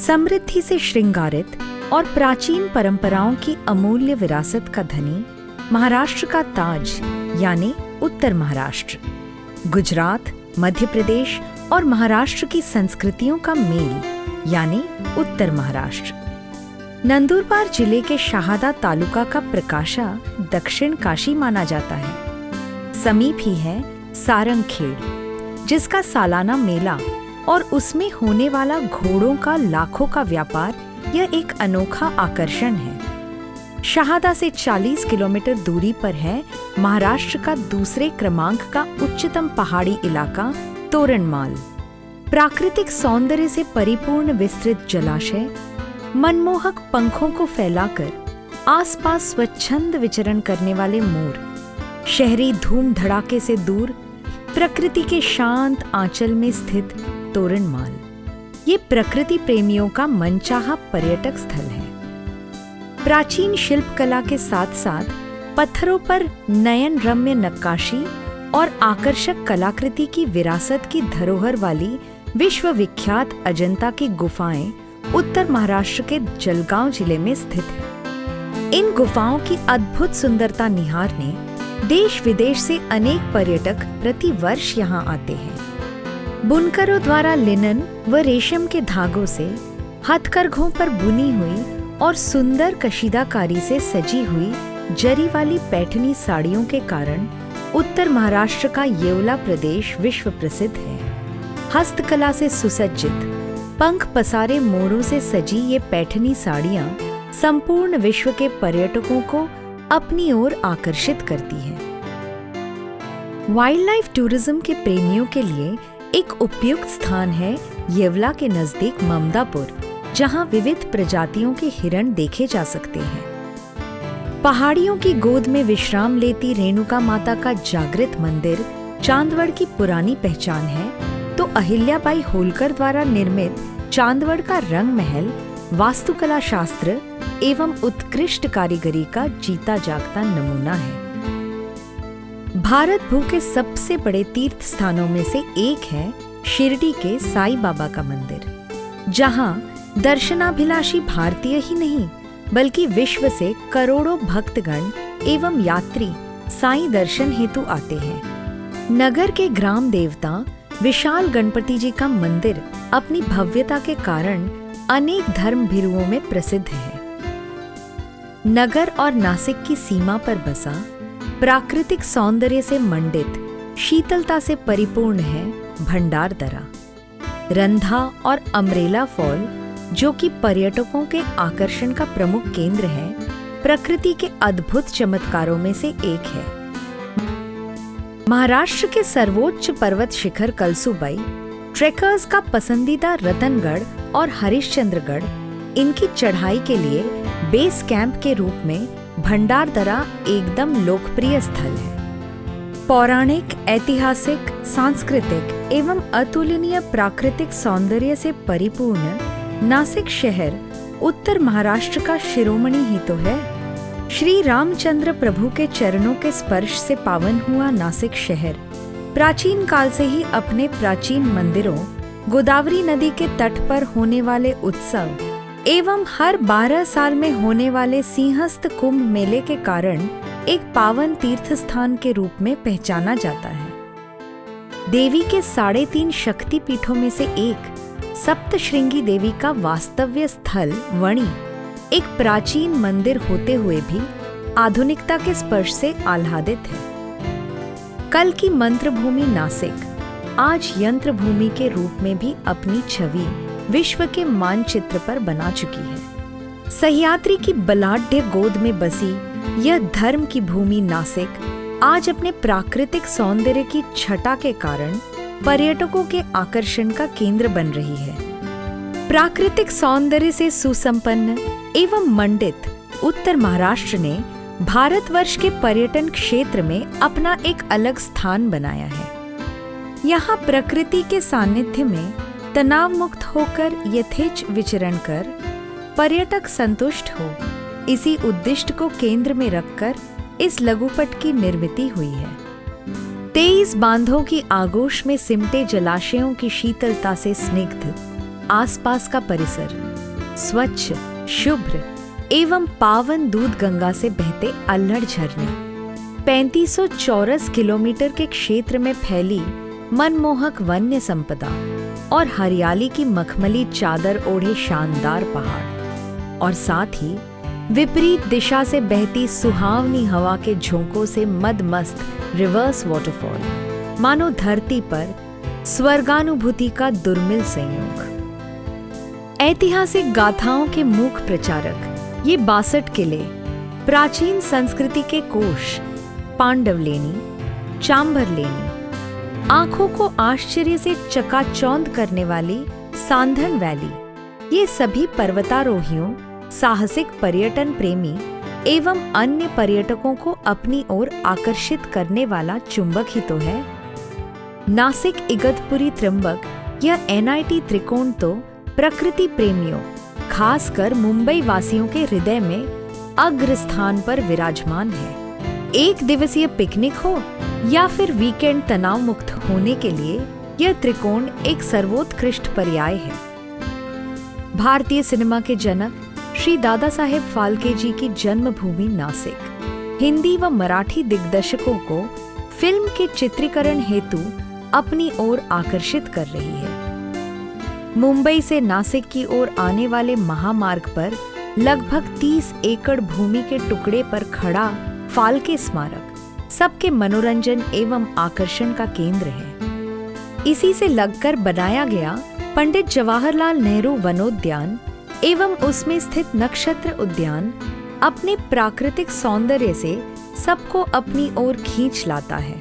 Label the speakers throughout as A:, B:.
A: समृद्धि से श्रृंगारित और प्राचीन परंपराओं की अमूल्य विरासत का धनी महाराष्ट्र का ताज यानी उत्तर महाराष्ट्र, गुजरात, मध्य प्रदेश और महाराष्ट्र की संस्कृतियों का मेल यानी उत्तर महाराष्ट्र। नंदुरबार जिले के शहादा तालुका का प्रकाशा दक्षिण काशी माना जाता है। समीप ही है सारंगखेड़, जिसका सालाना मेला और उसमें होने वाला घोड़ों का लाखों का व्यापार यह एक अनोखा आकर्षण है। शहादा से 40 किलोमीटर दूरी पर है महाराष्ट्र का दूसरे क्रमांक का उच्चतम पहाड़ी इलाका तोरणमाल। प्राकृतिक सौंदर्य से परिपूर्ण विस्तृत जलाशय, मनमोहक पंखों को फैलाकर आसपास स्वच्छंद विचरण करने वाले मोर, शहरी धूम धड़ाके से दूर प्रकृति के शांत आंचल में स्थित तोरणमाल, ये प्रकृति प्रेमियों का मनचाहा पर्यटक स्थल है। प्राचीन शिल्प कला के साथ साथ पत्थरों पर नयन रम्य नक्काशी और आकर्षक कलाकृति की विरासत की धरोहर वाली विश्व विख्यात अजंता की गुफाएं उत्तर महाराष्ट्र के जलगांव जिले में स्थित है। इन गुफाओं की अद्भुत सुंदरता निहारने देश विदेश से अनेक पर्यटक प्रति वर्ष यहाँ आते हैं। बुनकरों द्वारा लिनन व रेशम के धागों से हथकरघों पर बुनी हुई और सुंदर कशीदाकारी से सजी हुई जरी वाली पैठनी साड़ियों के कारण उत्तर महाराष्ट्र का येवला प्रदेश विश्व प्रसिद्ध है। हस्तकला से सुसज्जित पंख पसारे मोरों से सजी ये पैठनी साड़ियां संपूर्ण विश्व के पर्यटकों को अपनी ओर आकर्षित करती हैं। वाइल्ड लाइफ टूरिज्म के प्रेमियों के लिए एक उपयुक्त स्थान है येवला के नजदीक ममदापुर, जहां विविध प्रजातियों के हिरण देखे जा सकते हैं। पहाड़ियों की गोद में विश्राम लेती रेणुका माता का जागृत मंदिर चांदवड़ की पुरानी पहचान है, तो अहिल्याबाई होलकर द्वारा निर्मित चांदवड़ का रंग महल वास्तुकला शास्त्र एवं उत्कृष्ट कारीगरी का जीता जागता नमूना है। भारत भू के सबसे बड़े तीर्थ स्थानों में से एक है शिरडी के साईं बाबा का मंदिर, जहां दर्शनाभिलाषी भारतीय ही नहीं बल्कि विश्व से करोड़ों भक्तगण एवं यात्री साईं दर्शन हेतु आते हैं। नगर के ग्राम देवता विशाल गणपति जी का मंदिर अपनी भव्यता के कारण अनेक धर्म भीरुओं में प्रसिद्ध है। नगर और नासिक की सीमा पर बसा प्राकृतिक सौंदर्य से मंडित शीतलता से परिपूर्ण है भंडारदरा। रंधा और अमरेला फॉल, जो कि पर्यटकों के आकर्षण का प्रमुख केंद्र है, प्रकृति के अद्भुत चमत्कारों में से एक है। महाराष्ट्र के सर्वोच्च पर्वत शिखर कलसुबाई, ट्रेकर्स का पसंदीदा रतनगढ़ और हरिश्चंद्रगढ़, इनकी चढ़ाई के लिए बेस कैंप के रूप में भंडारदरा एकदम लोकप्रिय स्थल है। पौराणिक, ऐतिहासिक, सांस्कृतिक एवं अतुलनीय प्राकृतिक सौंदर्य से परिपूर्ण नासिक शहर उत्तर महाराष्ट्र का शिरोमणि ही तो है। श्री रामचंद्र प्रभु के चरणों के स्पर्श से पावन हुआ नासिक शहर प्राचीन काल से ही अपने प्राचीन मंदिरों, गोदावरी नदी के तट पर होने वाले उत्सव एवं हर 12 साल में होने वाले सिंहस्थ कुंभ मेले के कारण एक पावन तीर्थ स्थान के रूप में पहचाना जाता है। देवी के 3.5 शक्ति पीठों में से एक सप्तश्रृंगी देवी का वास्तव्य स्थल वणी एक प्राचीन मंदिर होते हुए भी आधुनिकता के स्पर्श से आह्लादित है। कल की मंत्र भूमि नासिक आज यंत्र भूमि के रूप में भी अपनी छवि विश्व के मानचित्र पर बना चुकी है। सह्याद्री की बलाढ्य गोद में बसी यह धर्म की भूमि नासिक आज अपने प्राकृतिक सौंदर्य की छटा के कारण पर्यटकों के आकर्षण का केंद्र बन रही है। प्राकृतिक सौंदर्य से सुसंपन्न एवं मंडित उत्तर महाराष्ट्र ने भारतवर्ष के पर्यटन क्षेत्र में अपना एक अलग स्थान बनाया है। यहाँ प्रकृति के सानिध्य में तनाव मुक्त होकर यथेच विचरण कर पर्यटक संतुष्ट हो, इसी उद्दिष्ट को केंद्र में रखकर इस लघुपट की निर्मित हुई है। 23 बांधों की आगोश में सिमटे जलाशयों की शीतलता से स्निग्ध आसपास का परिसर स्वच्छ, शुभ्र एवं पावन दूध गंगा से बहते अल्हड़ झरने, 3500 चौरस किलोमीटर के क्षेत्र में फैली मनमोहक वन्य संपदा और हरियाली की मखमली चादर ओढ़े शानदार पहाड़, और साथ ही विपरीत दिशा से बहती सुहावनी हवा के झोंकों से मदमस्त रिवर्स वाटरफॉल, मानो धरती पर स्वर्गानुभूति का दुर्मिल संयोग। ऐतिहासिक गाथाओं के मूक प्रचारक ये 62 किले प्राचीन संस्कृति के कोश पांडवलेनी, चांबरलेनी, आंखों को आश्चर्य से चकाचौंध करने वाली सांधन वैली, ये सभी पर्वतारोहियों, साहसिक पर्यटन प्रेमी एवं अन्य पर्यटकों को अपनी ओर आकर्षित करने वाला चुंबक ही तो है। नासिक इगतपुरी त्र्यंबक यह NIT त्रिकोण तो प्रकृति प्रेमियों, खासकर मुंबई वासियों के हृदय में अग्रस्थान पर विराजमान है। एक दिवसीय पिकनिक हो या फिर वीकेंड तनाव मुक्त होने के लिए यह त्रिकोण एक सर्वोत्कृष्ट पर्याय है। भारतीय सिनेमा के जनक श्री दादा साहेब फाल्के जी की जन्मभूमि नासिक हिंदी व मराठी दिग्दर्शकों को फिल्म के चित्रीकरण हेतु अपनी ओर आकर्षित कर रही है। मुंबई से नासिक की ओर आने वाले महामार्ग पर लगभग 30 एकड़ भूमि के टुकड़े पर खड़ा फाल्के स्मारक सबके मनोरंजन एवं आकर्षण का केंद्र है। इसी से लगकर बनाया गया पंडित जवाहरलाल नेहरू वनोद्यान एवं उसमें स्थित नक्षत्र उद्यान अपने प्राकृतिक सौंदर्य से सबको अपनी ओर खींच लाता है।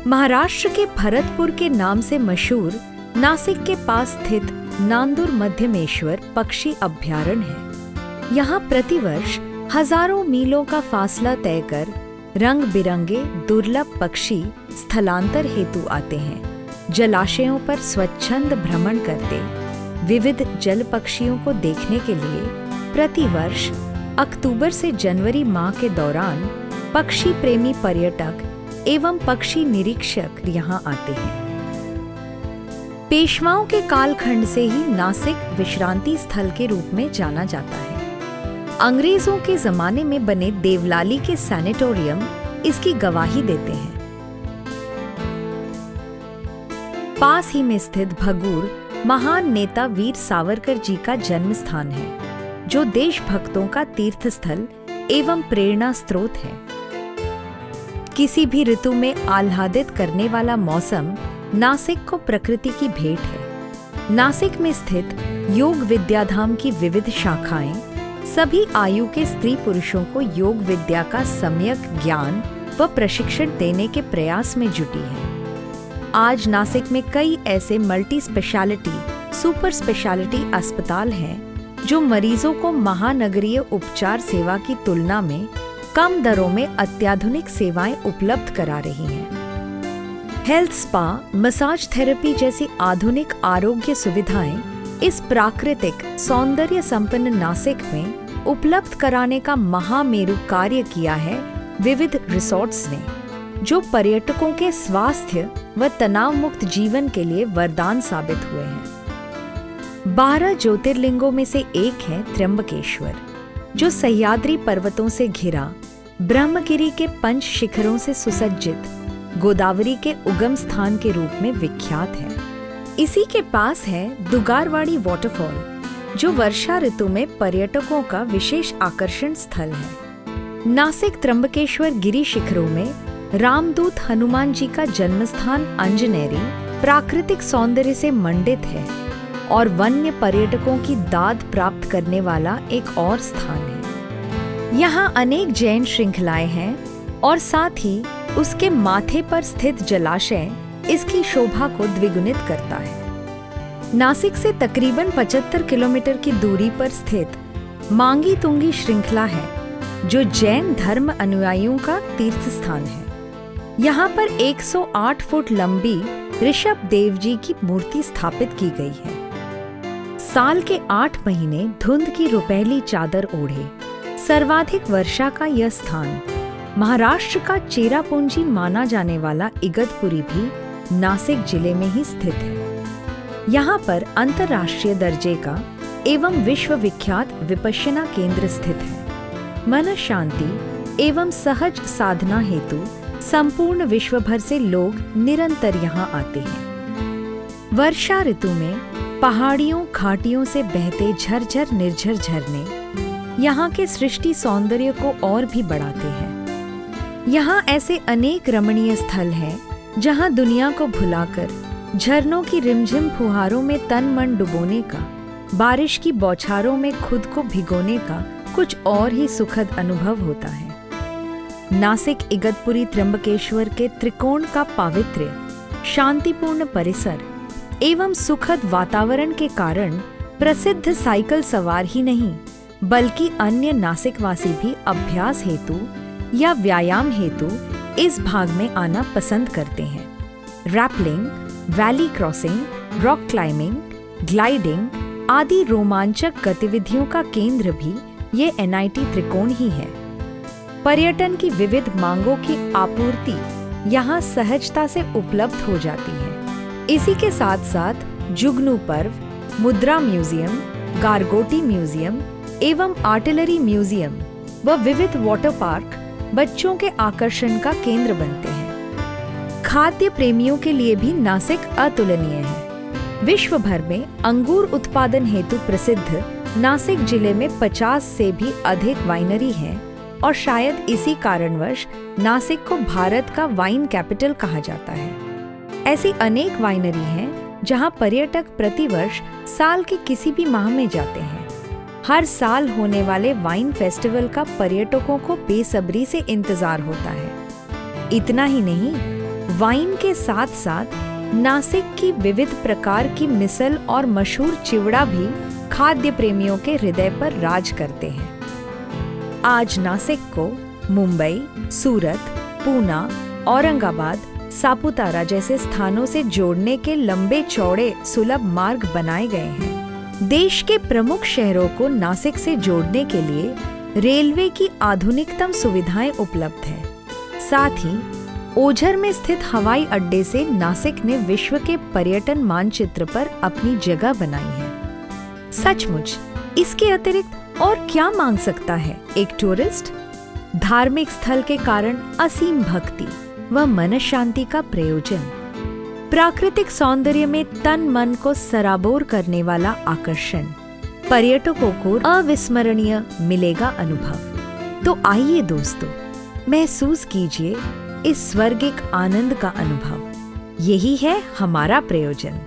A: महाराष्ट्र के भरतपुर के नाम से मशहूर नासिक के पास स्थित नांदुर मध्यमेश्वर पक्षी अभयारण्य है। यहाँ प्रतिवर्ष हजारों मीलों का फासला तय कर रंग बिरंगे दुर्लभ पक्षी स्थलांतर हेतु आते हैं। जलाशयों पर स्वच्छंद भ्रमण करते विविध जल पक्षियों को देखने के लिए प्रतिवर्ष अक्टूबर से जनवरी माह के दौरान पक्षी प्रेमी पर्यटक एवं पक्षी निरीक्षक यहाँ आते हैं। पेशवाओं के कालखंड से ही नासिक विश्रांति स्थल के रूप में जाना जाता है। अंग्रेजों के जमाने में बने देवलाली के सैनिटोरियम इसकी गवाही देते हैं। पास ही में स्थित भगूर महान नेता वीर सावरकर जी का जन्म स्थान है, जो देशभक्तों का तीर्थ स्थल एवं प्रेरणा स्रोत है। किसी भी ऋतु में आह्लादित करने वाला मौसम नासिक को प्रकृति की भेंट है। नासिक में स्थित योग विद्याधाम की विविध शाखाएं सभी आयु के स्त्री पुरुषों को योग विद्या का सम्यक ज्ञान व प्रशिक्षण देने के प्रयास में जुटी है। आज नासिक में कई ऐसे मल्टी स्पेशलिटी, सुपर स्पेशलिटी अस्पताल हैं जो मरीजों को महानगरीय उपचार सेवा की तुलना में कम दरों में अत्याधुनिक सेवाएं उपलब्ध करा रही हैं। हेल्थ स्पा, मसाज थेरेपी जैसी आधुनिक आरोग्य सुविधाएं इस प्राकृतिक सौंदर्य संपन्न नासिक में उपलब्ध कराने का महामेरु कार्य किया है विविध रिसोर्ट्स ने, जो पर्यटकों के स्वास्थ्य व तनाव मुक्त जीवन के लिए वरदान साबित हुए हैं। 12 ज्योतिर्लिंगों में से एक है त्र्यंबकेश्वर, जो सह्याद्री पर्वतों से घिरा, ब्रह्मगिरी के पंच शिखरों से सुसज्जित गोदावरी के उगम स्थान के रूप में विख्यात है। इसी के पास है दुगारवाड़ी वाटरफॉल, जो वर्षा ऋतु में पर्यटकों का विशेष आकर्षण स्थल है। नासिक त्र्यंबकेश्वर गिरी शिखरों में रामदूत हनुमान जी का जन्मस्थान अंजनेरी प्राकृतिक सौंदर्य से मंडित है और वन्य पर्यटकों की दाद प्राप्त करने वाला एक और स्थान है। यहाँ अनेक जैन श्रृंखलाएं हैं और साथ ही उसके माथे पर स्थित जलाशय इसकी शोभा को द्विगुणित करता है। नासिक से तकरीबन 75 किलोमीटर की दूरी पर स्थित मांगी तुंगी श्रृंखला है, जो जैन धर्म अनुयायियों का तीर्थ स्थान है। यहाँ पर 108 फुट लंबी ऋषभ देव जी की मूर्ति स्थापित की गई है। साल के 8 महीने धुंध की रुपहली चादर ओढ़े सर्वाधिक वर्षा का यह स्थान महाराष्ट्र का चेरापूंजी माना जाने वाला इगतपुरी भी नासिक जिले में ही स्थित है। यहाँ पर अंतर्राष्ट्रीय दर्जे का एवं विश्वविख्यात विपश्यना केंद्र स्थित है। मन शांति एवं सहज साधना हेतु संपूर्ण विश्व भर से लोग निरंतर यहाँ आते हैं। वर्षा ऋतु में पहाड़ियों घाटियों से बहते झरझर निर्झर झरने यहाँ के सृष्टि सौंदर्य को और भी बढ़ाते हैं। यहाँ ऐसे अनेक रमणीय स्थल हैं जहाँ दुनिया को भुलाकर झरनों की रिमझिम फुहारों में तन मन डुबोने का, बारिश की बौछारों में खुद को भिगोने का कुछ और ही सुखद अनुभव होता है। नासिक इगतपुरी त्र्यंबकेश्वर के त्रिकोण का पावित्र्य, शांतिपूर्ण परिसर एवं सुखद वातावरण के कारण प्रसिद्ध साइकिल सवार ही नहीं बल्कि अन्य नासिकवासी भी अभ्यास हेतु या व्यायाम हेतु इस भाग में आना पसंद करते हैं। Rappelling, valley crossing, rock climbing, gliding आदि रोमांचक गतिविधियों का केंद्र भी ये NIT त्रिकोण ही है। पर्यटन की विविध मांगों की आपूर्ति यहाँ सहजता से उपलब्ध हो जाती है। इसी के साथ साथ जुगनू पर्व, मुद्रा म्यूजियम, गारगोटी म्यूजियम एवं आर्टिलरी म्यूजियम व विविध वाटर पार्क बच्चों के आकर्षण का केंद्र बनते हैं। खाद्य प्रेमियों के लिए भी नासिक अतुलनीय है। विश्व भर में अंगूर उत्पादन हेतु प्रसिद्ध नासिक जिले में 50 से भी अधिक वाइनरी हैं और शायद इसी कारणवश नासिक को भारत का वाइन कैपिटल कहा जाता है। ऐसी अनेक वाइनरी हैं जहां पर्यटक प्रतिवर्ष साल के किसी भी माह में जाते हैं। हर साल होने वाले वाइन फेस्टिवल का पर्यटकों को बेसब्री से इंतजार होता है। इतना ही नहीं, वाइन के साथ साथ नासिक की विविध प्रकार की मिसल और मशहूर चिवड़ा भी खाद्य प्रेमियों के हृदय पर राज करते हैं। आज नासिक को मुंबई, सूरत, पूना, औरंगाबाद, सापुतारा जैसे स्थानों से जोड़ने के लंबे चौड़े सुलभ मार्ग बनाए गए हैं। देश के प्रमुख शहरों को नासिक से जोड़ने के लिए रेलवे की आधुनिकतम सुविधाएं उपलब्ध हैं। साथ ही ओझर में स्थित हवाई अड्डे से नासिक ने विश्व के पर्यटन मानचित्र पर अपनी जगह बनाई है। सचमुच इसके अतिरिक्त और क्या मांग सकता है एक टूरिस्ट? धार्मिक स्थल के कारण असीम भक्ति व मन शांति का प्रयोजन, प्राकृतिक सौंदर्य में तन मन को सराबोर करने वाला आकर्षण, पर्यटकों को अविस्मरणीय मिलेगा अनुभव। तो आइए दोस्तों, महसूस कीजिए इस स्वर्गिक आनंद का अनुभव। यही है हमारा प्रयोजन।